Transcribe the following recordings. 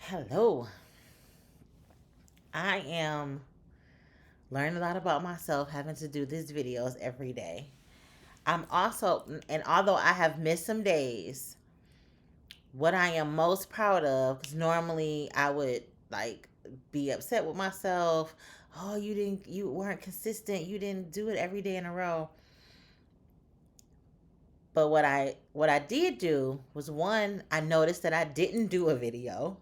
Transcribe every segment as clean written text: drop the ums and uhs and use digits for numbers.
Hello. I am learning a lot about myself having to do these videos every day. I'm also, and although I have missed some days, what I am most proud of, because normally I would like be upset with myself. Oh, you weren't consistent. You didn't do it every day in a row. But what I did do was one, I noticed that I didn't do a video.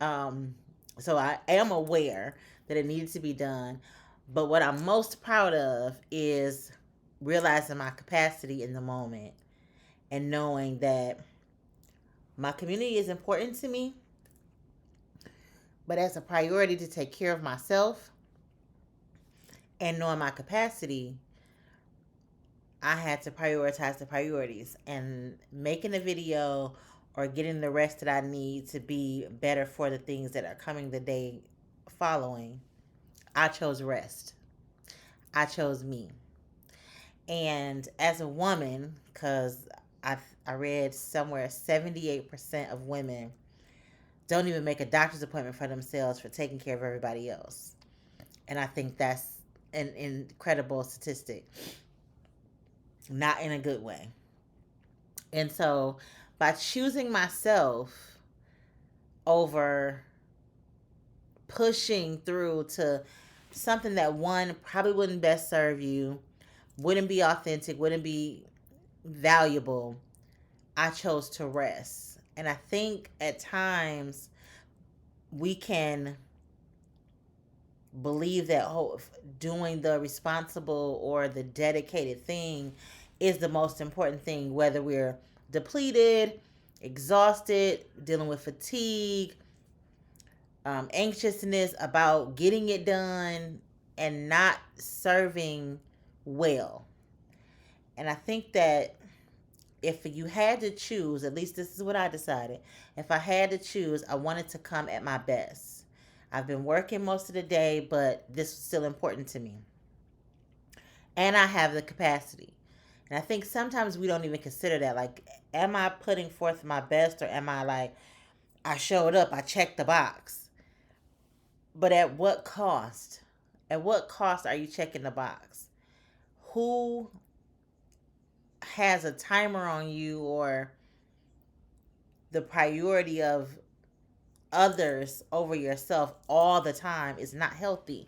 Um, so I am aware that it needed to be done. But what I'm most proud of is realizing my capacity in the moment and knowing that my community is important to me, but as a priority to take care of myself and knowing my capacity, I had to prioritize the priorities and making a video or getting the rest that I need to be better for the things that are coming the day following. I chose rest. I chose me. And as a woman, because I read somewhere 78% of women don't even make a doctor's appointment for themselves for taking care of everybody else. And I think that's an incredible statistic, not in a good way. And so by choosing myself over pushing through to something that one probably wouldn't best serve you, wouldn't be authentic, wouldn't be valuable, I chose to rest. And I think at times we can believe that doing the responsible or the dedicated thing is the most important thing, whether we're depleted, exhausted, dealing with fatigue, anxiousness about getting it done, and not serving well. And I think that if you had to choose, at least this is what I decided. If I had to choose, I wanted to come at my best. I've been working most of the day, but this was still important to me. And I have the capacity. And I think sometimes we don't even consider that. Like, am I putting forth my best, or am I like, I showed up, I checked the box? But at what cost? At what cost are you checking the box? Who has a timer on you, or the priority of others over yourself all the time is not healthy.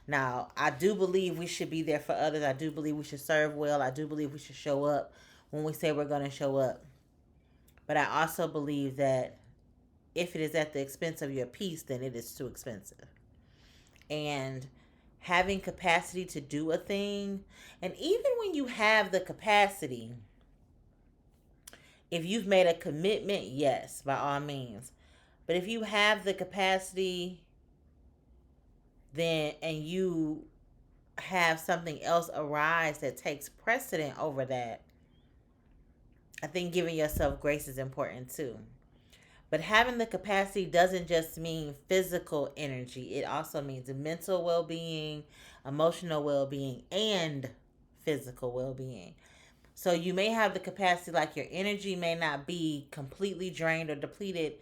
Now, I do believe we should be there for others. I do believe we should serve well. I do believe we should show up when we say we're going to show up. But I also believe that if it is at the expense of your peace, then it is too expensive. And having capacity to do a thing, and even when you have the capacity, if you've made a commitment, yes, by all means. But if you have the capacity, then and you have something else arise that takes precedent over that, I think giving yourself grace is important too. But having the capacity doesn't just mean physical energy, it also means mental well being, emotional well being, and physical well being. So you may have the capacity, like your energy may not be completely drained or depleted,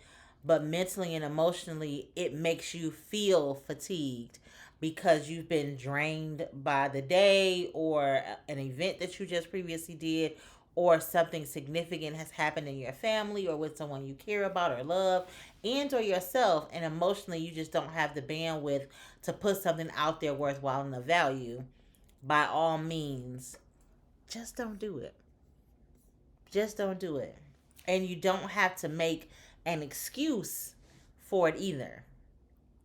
but mentally and emotionally, it makes you feel fatigued because you've been drained by the day or an event that you just previously did, or something significant has happened in your family or with someone you care about or love, and or yourself, and emotionally you just don't have the bandwidth to put something out there worthwhile and of value. By all means, just don't do it. Just don't do it. And you don't have to make an excuse for it either.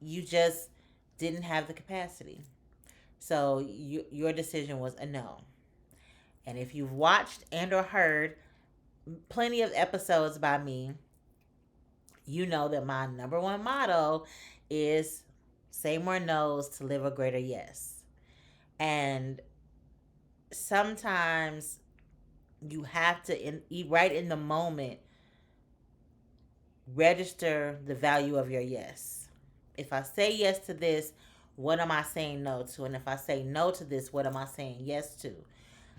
You just didn't have the capacity. So your decision was a no. And if you've watched and or heard plenty of episodes by me, you know that my number one motto is say more no's to live a greater yes. And sometimes you have to right in the moment register the value of your yes. If I say yes to this, what am I saying no to? And if I say no to this, what am I saying yes to?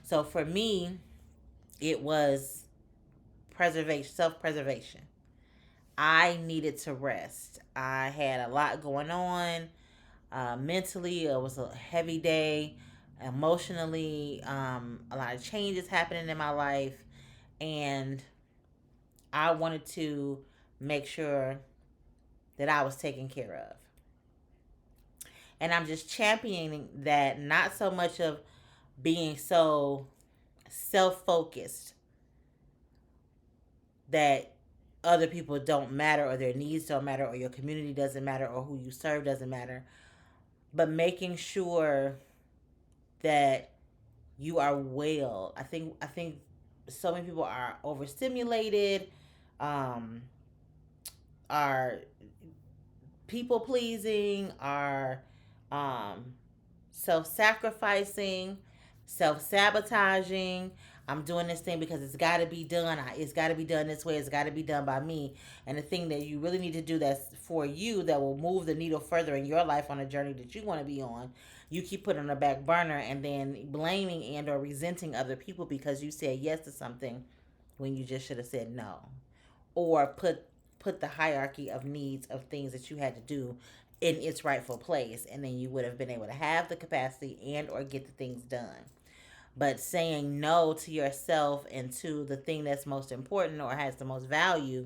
So for me, it was preservation, self-preservation. I needed to rest. I had a lot going on mentally. It was a heavy day. Emotionally, a lot of changes happening in my life, and I wanted to make sure that I was taken care of. And I'm just championing that, not so much of being so self focused that other people don't matter, or their needs don't matter, or your community doesn't matter, or who you serve doesn't matter, but making sure that you are well. I think so many people are overstimulated, um, are people pleasing, are um, self sacrificing, self sabotaging. I'm doing this thing because it's got to be done. It's got to be done this way. It's got to be done by me. And the thing that you really need to do that's for you, that will move the needle further in your life on a journey that you want to be on, you keep putting on the back burner, and then blaming and or resenting other people because you said yes to something when you just should have said no, or put the hierarchy of needs of things that you had to do in its rightful place, and then you would have been able to have the capacity and or get the things done. But saying no to yourself and to the thing that's most important or has the most value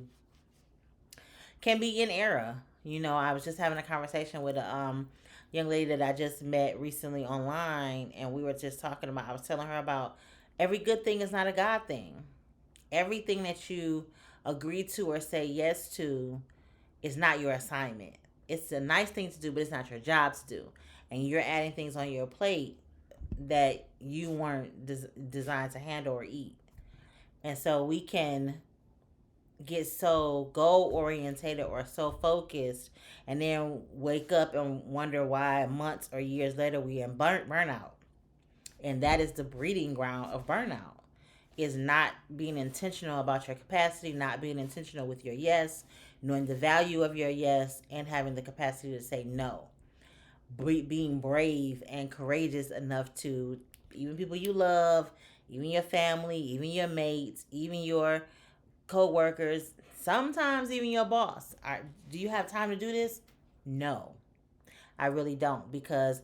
can be an error. I was just having a conversation with a young lady that I just met recently online, and we were just talking about, I was telling her about every good thing is not a God thing. Everything that you agree to or say yes to is not your assignment. It's a nice thing to do, but it's not your job to do. And you're adding things on your plate that you weren't designed to handle or eat. And so we can get so goal orientated or so focused, and then wake up and wonder why months or years later we in burnout. And that is the breeding ground of burnout, is not being intentional about your capacity, not being intentional with your yes, knowing the value of your yes, and having the capacity to say no. Being brave and courageous enough to, even people you love, even your family, even your mates, even your co-workers, sometimes even your boss. Do you have time to do this? No, I really don't, because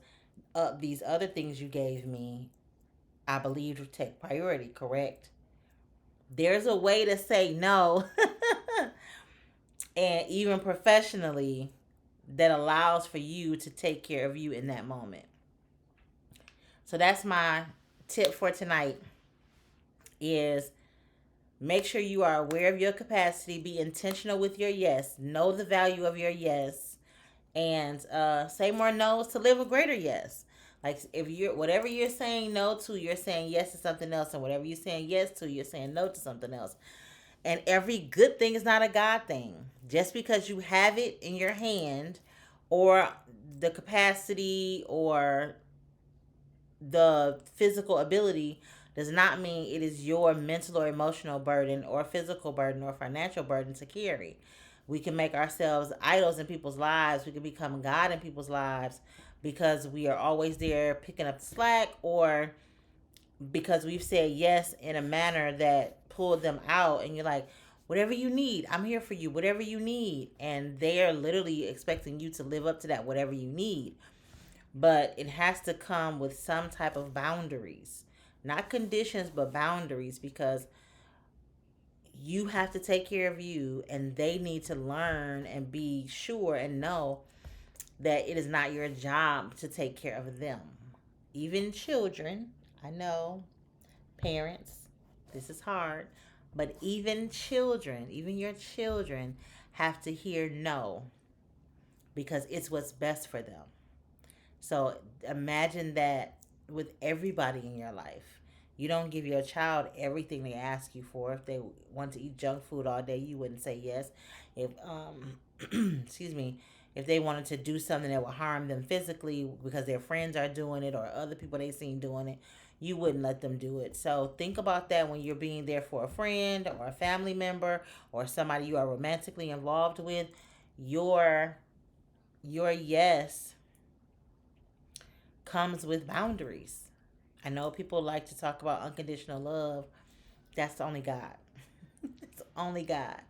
these other things you gave me, I believe, to take priority, correct? There's a way to say no, and even professionally, that allows for you to take care of you in that moment. So that's my tip for tonight, is make sure you are aware of your capacity, be intentional with your yes, know the value of your yes, and say more no's to live a greater yes. Like, if you're, whatever you're saying no to, you're saying yes to something else, and whatever you're saying yes to, you're saying no to something else. And every good thing is not a God thing. Just because you have it in your hand, or the capacity, or the physical ability, does not mean it is your mental or emotional burden, or physical burden, or financial burden to carry. We can make ourselves idols in people's lives. We can become God in people's lives because we are always there picking up the slack, or because we've said yes in a manner that pulled them out. And you're like, whatever you need, I'm here for you, whatever you need. And they are literally expecting you to live up to that, whatever you need. But it has to come with some type of boundaries, not conditions, but boundaries, because you have to take care of you, and they need to learn and be sure and know that it is not your job to take care of them. Even children, I know, parents, this is hard, but even children, even your children, have to hear no, because it's what's best for them. So imagine that with everybody in your life. You don't give your child everything they ask you for. If they want to eat junk food all day, you wouldn't say yes. If excuse me, if they wanted to do something that would harm them physically because their friends are doing it, or other people they seen doing it, you wouldn't let them do it. So think about that when you're being there for a friend or a family member or somebody you are romantically involved with. Your yes comes with boundaries. I know people like to talk about unconditional love. That's only God. It's only God.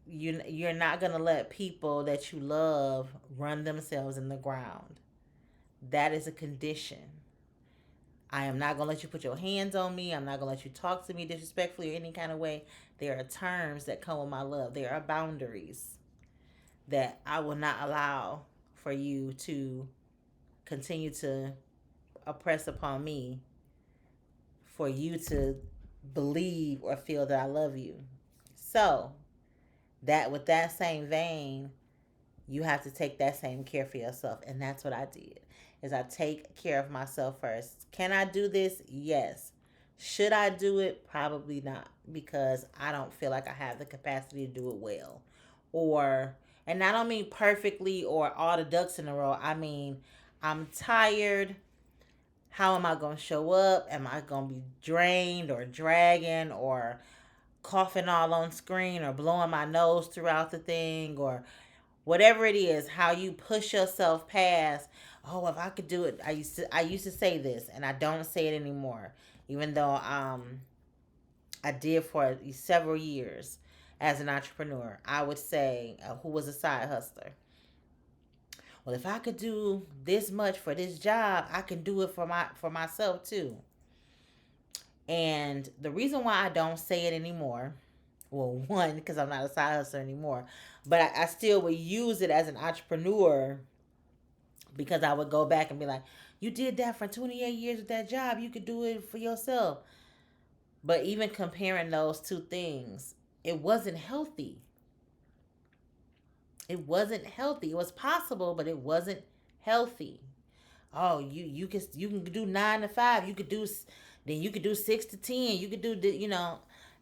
You're not going to let people that you love run themselves in the ground. That is a condition. I am not going to let you put your hands on me. I'm not going to let you talk to me disrespectfully or any kind of way. There are terms that come with my love. There are boundaries that I will not allow for you to continue to oppress upon me, for you to believe or feel that I love you. So, that with that same vein, you have to take that same care for yourself. And that's what I did. Is I take care of myself first. Can I do this? Yes. Should I do it? Probably not, because I don't feel like I have the capacity to do it well. Or, and I don't mean perfectly or all the ducks in a row. I mean, I'm tired. How am I going to show up? Am I going to be drained or dragging or coughing all on screen or blowing my nose throughout the thing, or whatever it is, how you push yourself past, oh, if I could do it. I used to say this, and I don't say it anymore, even though I did for several years as an entrepreneur. I would say, who was a side hustler, well, if I could do this much for this job, I can do it for myself too. And the reason why I don't say it anymore, well, one, because I'm not a side hustler anymore, but I still would use it as an entrepreneur, because I would go back and be like, you did that for 28 years with that job. You could do it for yourself. But even comparing those two things, it wasn't healthy. It wasn't healthy. It was possible, but it wasn't healthy. Oh, you can do 9 to 5. You could do 6 to 10. You could do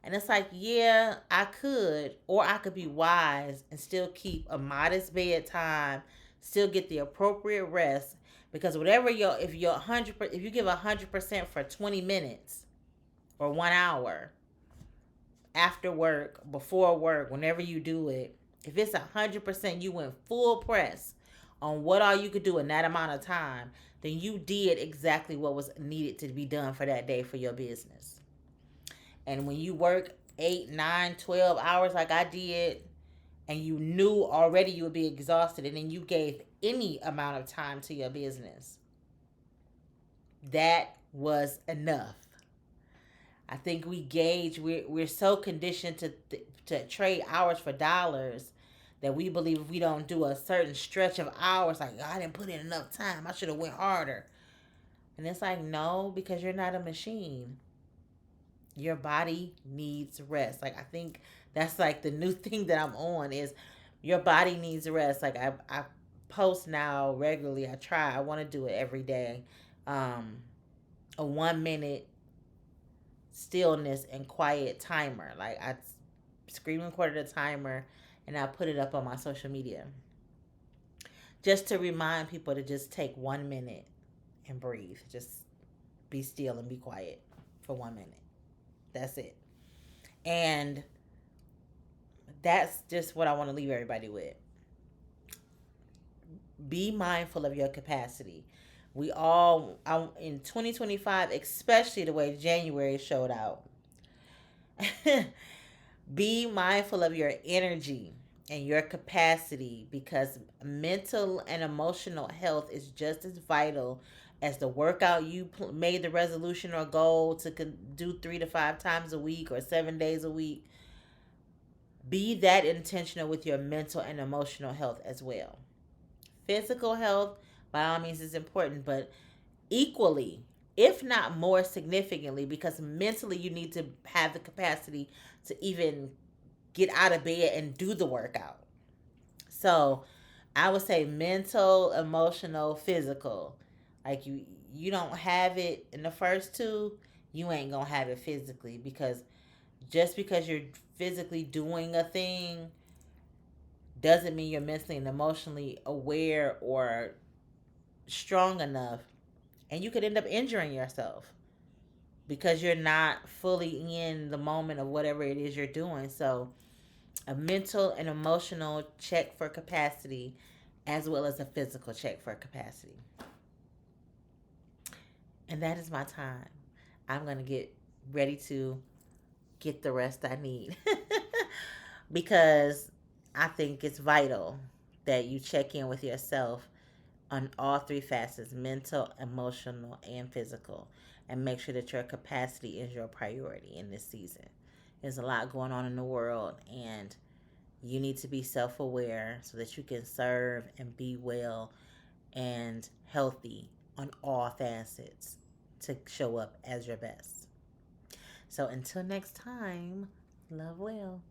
and it's like, yeah, I could, or I could be wise and still keep a modest bedtime, still get the appropriate rest, because whatever if you give 100% for 20 minutes or 1 hour after work, before work, whenever you do it, if it's 100%, you went full press on what all you could do in that amount of time, then you did exactly what was needed to be done for that day for your business. And when you work 8, 9, 12 hours like I did, and you knew already you would be exhausted, and then you gave any amount of time to your business, that was enough. I think we're so conditioned to trade hours for dollars, that we believe if we don't do a certain stretch of hours, like, I didn't put in enough time, I should have went harder. And it's like, no, because you're not a machine. Your body needs rest. Like, I think that's like the new thing that I'm on, is your body needs rest. Like, I post now regularly. I want to do it every day. A 1 minute stillness and quiet timer. Like, I screen recorded a timer and I put it up on my social media, just to remind people to just take 1 minute and breathe. Just be still and be quiet for 1 minute. That's it. And that's just what I want to leave everybody with. Be mindful of your capacity. We all, in 2025, especially the way January showed out, be mindful of your energy and your capacity, because mental and emotional health is just as vital as the workout you made the resolution or goal to do 3 to 5 times a week or 7 days a week. Be that intentional with your mental and emotional health as well. Physical health, by all means, is important, but equally, if not more significantly, because mentally you need to have the capacity to even get out of bed and do the workout. So I would say mental, emotional, physical. Like, you don't have it in the first two, you ain't gonna have it physically, because just because you're physically doing a thing doesn't mean you're mentally and emotionally aware or strong enough, and you could end up injuring yourself because you're not fully in the moment of whatever it is you're doing. So a mental and emotional check for capacity, as well as a physical check for capacity. And that is my time. I'm going to get ready to get the rest I need. because I think it's vital that you check in with yourself on all three facets: mental, emotional, and physical, and make sure that your capacity is your priority in this season. There's a lot going on in the world, and you need to be self aware so that you can serve and be well and healthy on all facets to show up as your best. So until next time, love well.